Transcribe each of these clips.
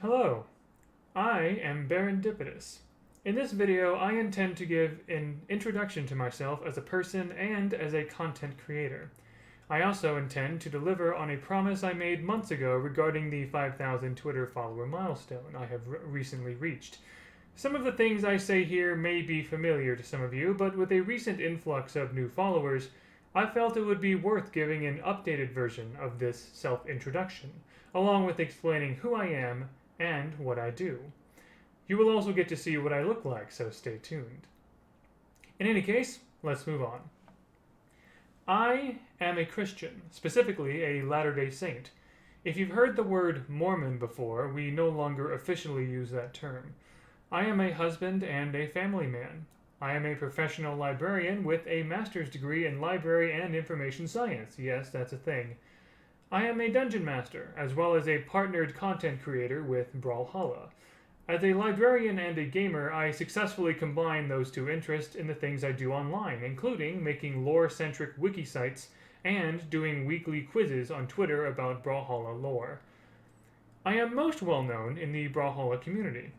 Hello, I am Serendipitous. In this video, I intend to give an introduction to myself as a person and as a content creator. I also intend to deliver on a promise I made months ago regarding the 5,000 Twitter follower milestone I have recently reached. Some of the things I say here may be familiar to some of you, but with a recent influx of new followers, I felt it would be worth giving an updated version of this self-introduction, along with explaining who I am and what I do. You will also get to see what I look like, so stay tuned. In any case, let's move on. I am a Christian, specifically a Latter-day Saint. If you've heard the word Mormon before, we no longer officially use that term. I am a husband and a family man. I am a professional librarian with a master's degree in library and information science. Yes, that's a thing. I am a dungeon master, as well as a partnered content creator with Brawlhalla. As a librarian and a gamer, I successfully combine those two interests in the things I do online, including making lore-centric wiki sites and doing weekly quizzes on Twitter about Brawlhalla lore. I am most well known in the Brawlhalla community,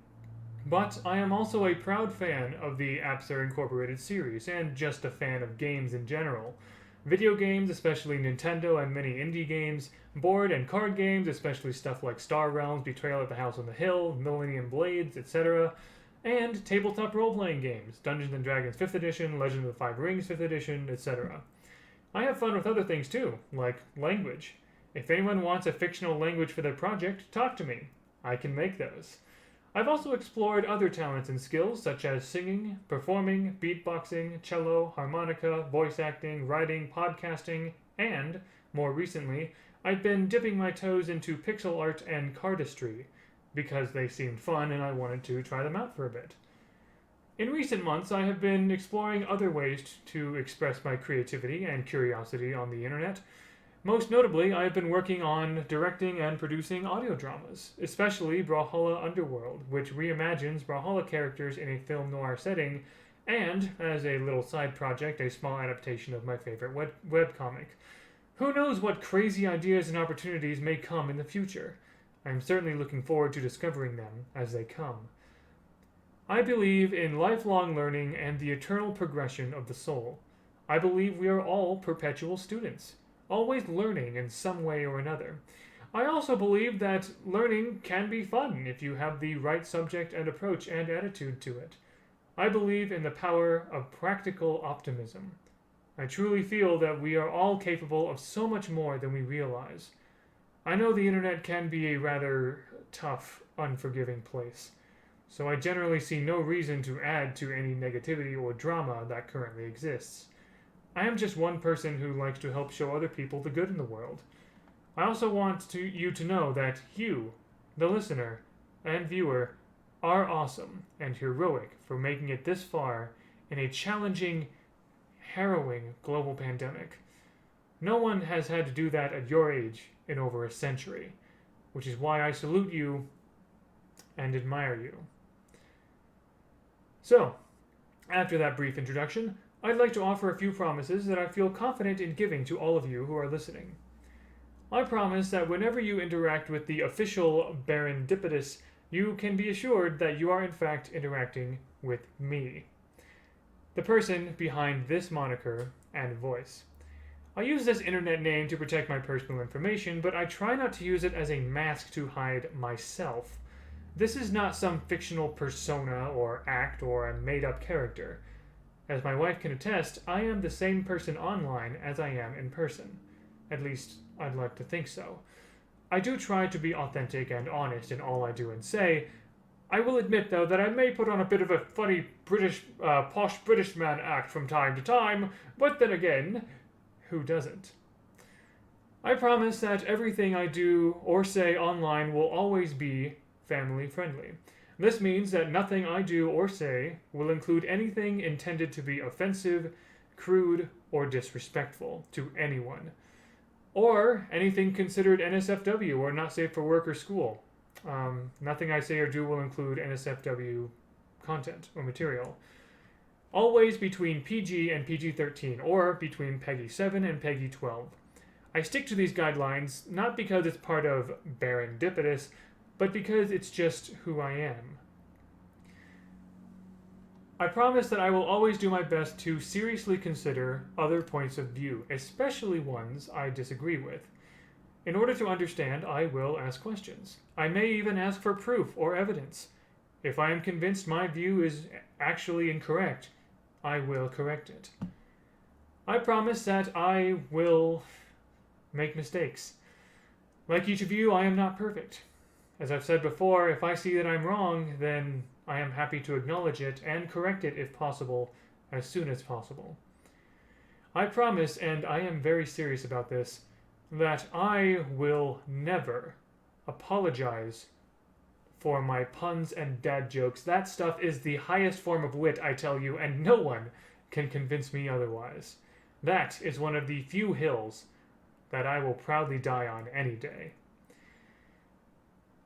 but I am also a proud fan of the Apps Incorporated series, and just a fan of games in general. Video games, especially Nintendo and many indie games, board and card games, especially stuff like Star Realms, Betrayal at the House on the Hill, Millennium Blades, etc., and tabletop role-playing games, Dungeons & Dragons 5th Edition, Legend of the Five Rings 5th Edition, etc. I have fun with other things too, like language. If anyone wants a fictional language for their project, talk to me. I can make those. I've also explored other talents and skills such as singing, performing, beatboxing, cello, harmonica, voice acting, writing, podcasting, and, more recently, I've been dipping my toes into pixel art and cardistry, because they seemed fun and I wanted to try them out for a bit. In recent months, I have been exploring other ways to express my creativity and curiosity on the internet. Most notably, I have been working on directing and producing audio dramas, especially Brawlhalla Underworld, which reimagines Brawlhalla characters in a film noir setting, and, as a little side project, a small adaptation of my favorite webcomic. Who knows what crazy ideas and opportunities may come in the future? I am certainly looking forward to discovering them as they come. I believe in lifelong learning and the eternal progression of the soul. I believe we are all perpetual students, always learning in some way or another. I also believe that learning can be fun if you have the right subject and approach and attitude to it. I believe in the power of practical optimism. I truly feel that we are all capable of so much more than we realize. I know the internet can be a rather tough, unforgiving place, so I generally see no reason to add to any negativity or drama that currently exists. I am just one person who likes to help show other people the good in the world. I also want you to know that you, the listener and viewer, are awesome and heroic for making it this far in a challenging, harrowing global pandemic. No one has had to do that at your age in over a century, which is why I salute you and admire you. So, after that brief introduction, I'd like to offer a few promises that I feel confident in giving to all of you who are listening. I promise that whenever you interact with the official Serendipitous, you can be assured that you are in fact interacting with me, the person behind this moniker and voice. I use this internet name to protect my personal information, but I try not to use it as a mask to hide myself. This is not some fictional persona or act or a made-up character. As my wife can attest, I am the same person online as I am in person. At least, I'd like to think so. I do try to be authentic and honest in all I do and say. I will admit, though, that I may put on a bit of a funny posh British man act from time to time, but then again, who doesn't? I promise that everything I do or say online will always be family friendly. This means that nothing I do or say will include anything intended to be offensive, crude, or disrespectful to anyone, or anything considered NSFW or not safe for work or school. Nothing I say or do will include NSFW content or material. Always between PG and PG-13, or between Peggy 7 and Peggy 12. I stick to these guidelines not because it's part of Serendipitous, but because it's just who I am. I promise that I will always do my best to seriously consider other points of view, especially ones I disagree with. In order to understand, I will ask questions. I may even ask for proof or evidence. If I am convinced my view is actually incorrect, I will correct it. I promise that I will make mistakes. Like each of you, I am not perfect. As I've said before, if I see that I'm wrong, then I am happy to acknowledge it and correct it if possible, as soon as possible. I promise, and I am very serious about this, that I will never apologize for my puns and dad jokes. That stuff is the highest form of wit, I tell you, and no one can convince me otherwise. That is one of the few hills that I will proudly die on any day.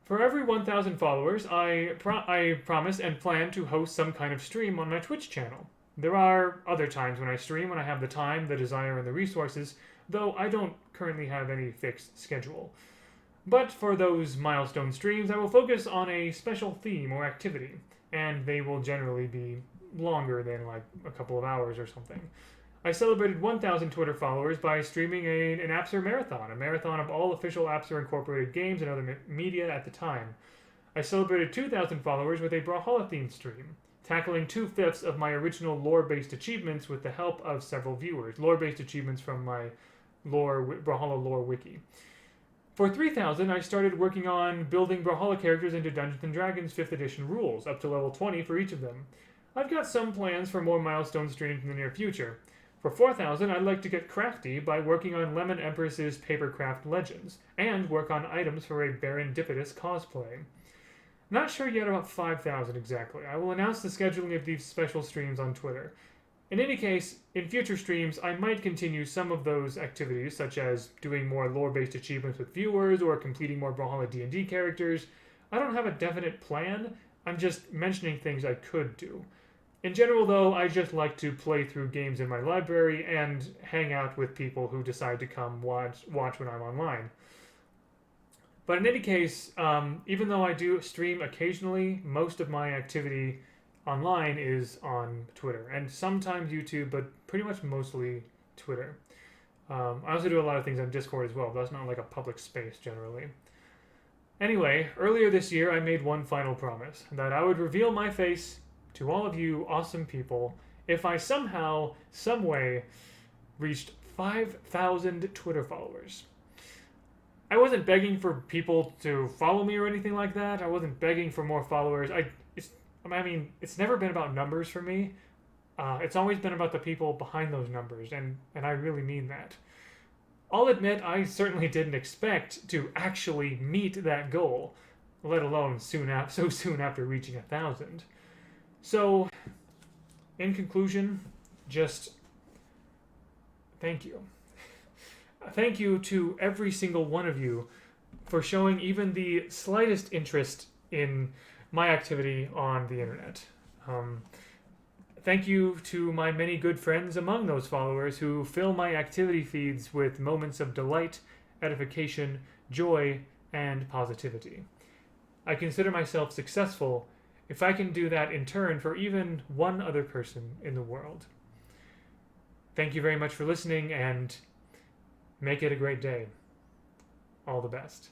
For every 1,000 followers, I promise and plan to host some kind of stream on my Twitch channel. There are other times when I stream when I have the time, the desire, and the resources, though I don't currently have any fixed schedule. But for those milestone streams, I will focus on a special theme or activity, and they will generally be longer than like a couple of hours or something. I celebrated 1,000 Twitter followers by streaming an Appster marathon, a marathon of all official Appster Incorporated games and other media at the time. I celebrated 2,000 followers with a Brawlhalla-themed stream, tackling 2/5 of my original lore-based achievements with the help of several viewers. Lore-based achievements from my Brawlhalla lore wiki. For 3,000, I started working on building Brawlhalla characters into Dungeons & Dragons 5th edition rules, up to level 20 for each of them. I've got some plans for more milestone streams in the near future. For 4,000, I'd like to get crafty by working on Lemon Empress's Papercraft Legends, and work on items for a Barendipitous cosplay. Not sure yet about 5,000 exactly. I will announce the scheduling of these special streams on Twitter. In any case, in future streams, I might continue some of those activities, such as doing more lore-based achievements with viewers, or completing more Brawlhalla D&D characters. I don't have a definite plan, I'm just mentioning things I could do. In general, though, I just like to play through games in my library and hang out with people who decide to come watch when I'm online. But in any case, even though I do stream occasionally, most of my activity online is on Twitter, and sometimes YouTube, but pretty much mostly Twitter. I also do a lot of things on Discord as well, but that's not like a public space generally. Anyway, earlier this year I made one final promise, that I would reveal my face to all of you awesome people if I somehow, someway, reached 5,000 Twitter followers. I wasn't begging for people to follow me or anything like that. I wasn't begging for more followers. It's never been about numbers for me. It's always been about the people behind those numbers, and I really mean that. I'll admit I certainly didn't expect to actually meet that goal, let alone so soon after reaching 1,000. So, in conclusion, just thank you. Thank you to every single one of you for showing even the slightest interest in my activity on the internet. Thank you to my many good friends among those followers who fill my activity feeds with moments of delight, edification, joy, and positivity. I consider myself successful if I can do that in turn for even one other person in the world. Thank you very much for listening, and make it a great day. All the best.